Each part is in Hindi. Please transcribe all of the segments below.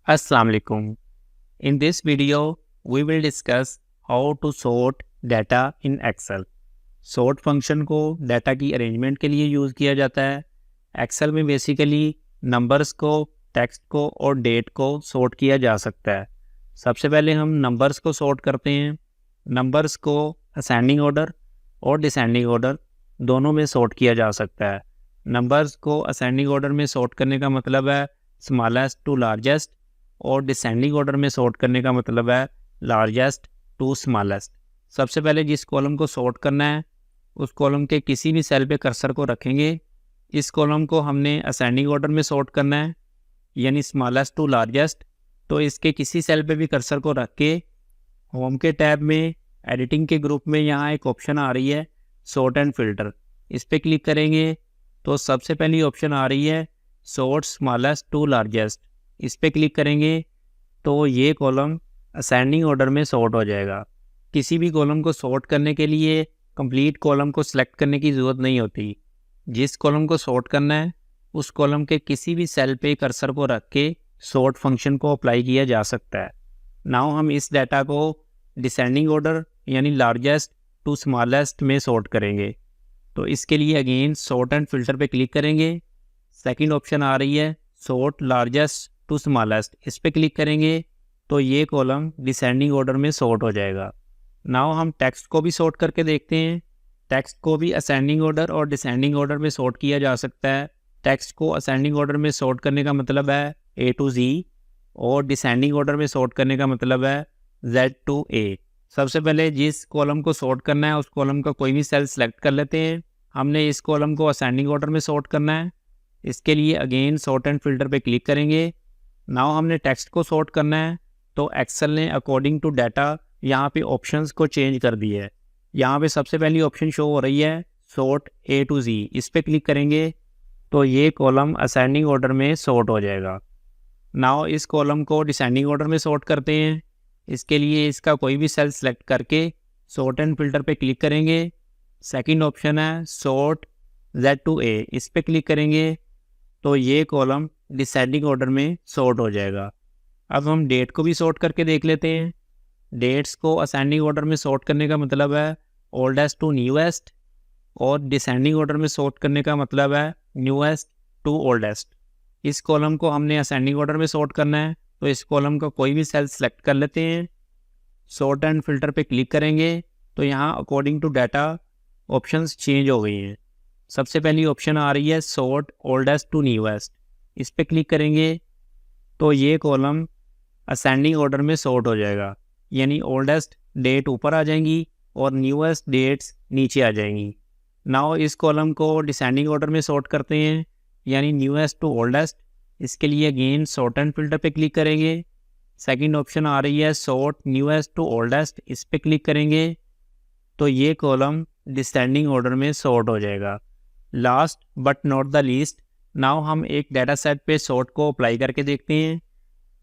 Assalamu alaikum. In this video, we will discuss how to sort data in Excel. Sort function को डाटा की अरेंजमेंट के लिए यूज़ किया जाता है। एक्सेल में बेसिकली नंबर्स को, टेक्स्ट को और डेट को सॉर्ट किया जा सकता है। सबसे पहले हम नंबर्स को सॉर्ट करते हैं। नंबर्स को असेंडिंग ऑर्डर और डिसेंडिंग ऑर्डर दोनों में सॉर्ट किया जा सकता है। नंबर्स को असेंडिंग ऑर्डर में सॉर्ट करने का मतलब है स्मॉलेस्ट टू लार्जेस्ट, और डिसेंडिंग ऑर्डर में सॉर्ट करने का मतलब है लार्जेस्ट टू स्मॉलेस्ट। सबसे पहले जिस कॉलम को सॉर्ट करना है उस कॉलम के किसी भी सेल पे कर्सर को रखेंगे। इस कॉलम को हमने असेंडिंग ऑर्डर में सॉर्ट करना है, यानी स्मॉलेस्ट टू लार्जेस्ट। तो इसके किसी सेल पे भी कर्सर को रख के होम के टैब में एडिटिंग के ग्रुप में यहाँ एक ऑप्शन आ रही है सॉर्ट एंड फिल्टर। इस पर क्लिक करेंगे तो सबसे पहली ऑप्शन आ रही है सॉर्ट स्मॉलेस्ट टू लार्जेस्ट। इस पर क्लिक करेंगे तो ये कॉलम असेंडिंग ऑर्डर में सॉर्ट हो जाएगा। किसी भी कॉलम को सॉर्ट करने के लिए कंप्लीट कॉलम को सिलेक्ट करने की ज़रूरत नहीं होती। जिस कॉलम को सॉर्ट करना है उस कॉलम के किसी भी सेल पे कर्सर को रख के सॉर्ट फंक्शन को अप्लाई किया जा सकता है। नाउ हम इस डाटा को डिसेंडिंग ऑर्डर यानी लार्जेस्ट टू स्मॉलेस्ट में सॉर्ट करेंगे। तो इसके लिए अगेन सॉर्ट एंड फिल्टर पे क्लिक करेंगे। सेकंड ऑप्शन आ रही है सॉर्ट लार्जेस्ट टू स्मॉलेस्ट। इस पर क्लिक करेंगे तो ये कॉलम डिसेंडिंग ऑर्डर में सॉर्ट हो जाएगा। नाउ हम टेक्स्ट को भी सॉर्ट करके देखते हैं। टेक्स्ट को भी असेंडिंग ऑर्डर और डिसेंडिंग ऑर्डर में सॉर्ट किया जा सकता है। टेक्स्ट को असेंडिंग ऑर्डर में सॉर्ट करने का मतलब है ए टू जी, और डिसेंडिंग ऑर्डर में सॉर्ट करने का मतलब है जेड टू ए। सबसे पहले जिस कॉलम को सॉर्ट करना है उस कॉलम का कोई भी सेल सेलेक्ट कर लेते हैं। हमने इस कॉलम को असेंडिंग ऑर्डर में सॉर्ट करना है। इसके लिए अगेन सॉर्ट एंड फिल्टर पे क्लिक करेंगे। नाउ हमने टेक्स्ट को सॉर्ट करना है तो एक्सेल ने अकॉर्डिंग टू डाटा यहाँ पे ऑप्शंस को चेंज कर दिए है। यहाँ पे सबसे पहली ऑप्शन शो हो रही है सॉर्ट ए टू जी। इस पर क्लिक करेंगे तो ये कॉलम असेंडिंग ऑर्डर में सॉर्ट हो जाएगा। नाउ इस कॉलम को डिसेंडिंग ऑर्डर में सॉर्ट करते हैं। इसके लिए इसका कोई भी सेल सेलेक्ट करके सॉर्ट एंड फिल्टर पे क्लिक करेंगे। सेकंड ऑप्शन है सॉर्ट जेड टू ए। इस पर क्लिक करेंगे तो ये कॉलम डिसेंडिंग ऑर्डर में सॉर्ट हो जाएगा। अब हम डेट को भी सॉर्ट करके देख लेते हैं। डेट्स को असेंडिंग ऑर्डर में सॉर्ट करने का मतलब है ओल्डेस्ट टू न्यूएस्ट, और डिसेंडिंग ऑर्डर में सॉर्ट करने का मतलब है न्यूएस्ट टू ओल्डेस्ट। इस कॉलम को हमने असेंडिंग ऑर्डर में सॉर्ट करना है तो इस कॉलम का कोई भी सेल सेलेक्ट कर लेते हैं। सॉर्ट एंड फिल्टर पे क्लिक करेंगे तो यहाँ according to data options change हो गई हैं। सबसे पहली ऑप्शन आ रही है सॉर्ट ओल्डेस्ट टू न्यूएस्ट। इस पर क्लिक करेंगे तो ये कॉलम असेंडिंग ऑर्डर में सॉर्ट हो जाएगा, यानी ओल्डेस्ट डेट ऊपर आ जाएंगी और न्यूएस्ट डेट्स नीचे आ जाएंगी। नाउ इस कॉलम को डिसेंडिंग ऑर्डर में सॉर्ट करते हैं, यानी न्यूएस्ट टू ओल्डेस्ट। इसके लिए अगेन सॉर्ट एंड फिल्टर पे क्लिक करेंगे। सेकंड ऑप्शन आ रही है सॉर्ट न्यूएस्ट टू ओल्डेस्ट। इस पर क्लिक करेंगे तो ये कॉलम डिसेंडिंग ऑर्डर में सॉर्ट हो जाएगा। Last but not the least, now हम एक डाटा सेट पे सॉर्ट को अप्लाई करके देखते हैं।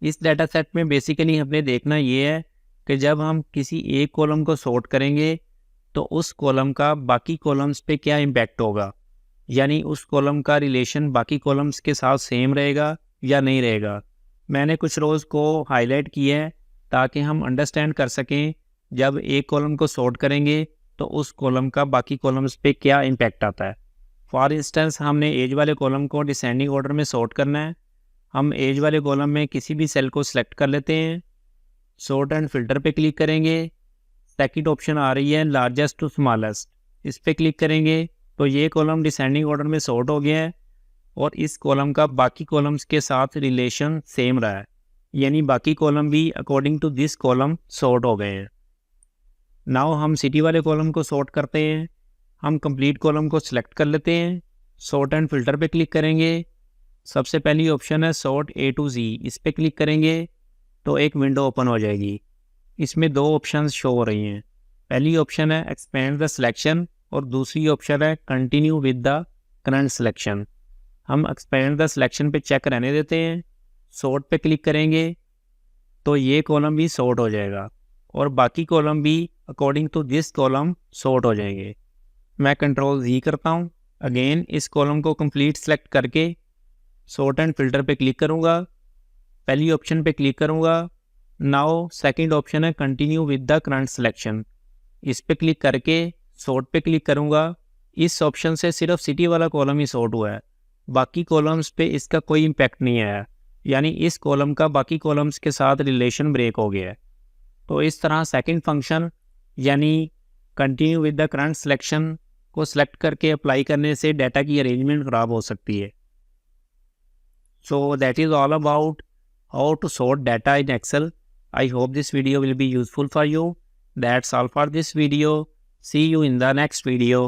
इस डाटा सेट में बेसिकली हमने देखना ये है कि जब हम किसी एक कॉलम को सॉर्ट करेंगे तो उस कॉलम का बाकी कॉलम्स पे क्या इम्पैक्ट होगा, यानी उस कॉलम का रिलेशन बाकी कॉलम्स के साथ सेम रहेगा या नहीं रहेगा। मैंने कुछ रोज़ को हाईलाइट किया है ताकि हम अंडरस्टैंड कर सकें जब एक कॉलम को सॉर्ट करेंगे तो उस कॉलम का बाकी कॉलम्स पे क्या इम्पैक्ट आता है। फॉर इंस्टेंस हमने एज वाले कॉलम को डिसेंडिंग ऑर्डर में सॉर्ट करना है। हम एज वाले कॉलम में किसी भी सेल को सिलेक्ट कर लेते हैं। सॉर्ट एंड फिल्टर पे क्लिक करेंगे। सेकंड ऑप्शन आ रही है लार्जेस्ट टू स्मॉलेस्ट। इस पे क्लिक करेंगे तो ये कॉलम डिसेंडिंग ऑर्डर में सॉर्ट हो गया है और इस कॉलम का बाकी कॉलम्स के साथ रिलेशन सेम रहा है, यानी बाकी कॉलम भी according to this column sort हो गए हैं। नाउ हम सिटी वाले कॉलम को सॉर्ट करते हैं। हम कंप्लीट कॉलम को सिलेक्ट कर लेते हैं। सॉर्ट एंड फिल्टर पे क्लिक करेंगे। सबसे पहली ऑप्शन है सॉर्ट ए टू जी। इस पे क्लिक करेंगे तो एक विंडो ओपन हो जाएगी। इसमें दो ऑप्शंस शो हो रही हैं। पहली ऑप्शन है एक्सपेंड द सिलेक्शन और दूसरी ऑप्शन है continue with the current selection. हम एक्सपेंड द सिलेक्शन पे चेक रहने देते हैं। सॉर्ट पे क्लिक करेंगे तो ये कॉलम भी सॉर्ट हो जाएगा और बाकी कॉलम भी according to this column sort हो जाएंगे। मैं कंट्रोल जी करता हूँ। अगेन इस कॉलम को कंप्लीट सेलेक्ट करके सॉर्ट एंड फिल्टर पे क्लिक करूँगा। पहली ऑप्शन पे क्लिक करूँगा। नाउ सेकंड ऑप्शन है continue with the current selection, इस पे क्लिक करके सॉर्ट पे क्लिक करूँगा। इस ऑप्शन से सिर्फ सिटी वाला कॉलम ही सॉर्ट हुआ है, बाकी कॉलम्स पे इसका कोई इम्पैक्ट नहीं आया, यानी इस कॉलम का बाकी कॉलम्स के साथ रिलेशन ब्रेक हो गया है। तो इस तरह सेकंड फंक्शन यानी continue with the current selection को सिलेक्ट करके अप्लाई करने से डाटा की अरेंजमेंट ख़राब हो सकती है। So that is all about how to sort data in Excel. I hope this video will be useful for you. That's all for this video. See you in the next video.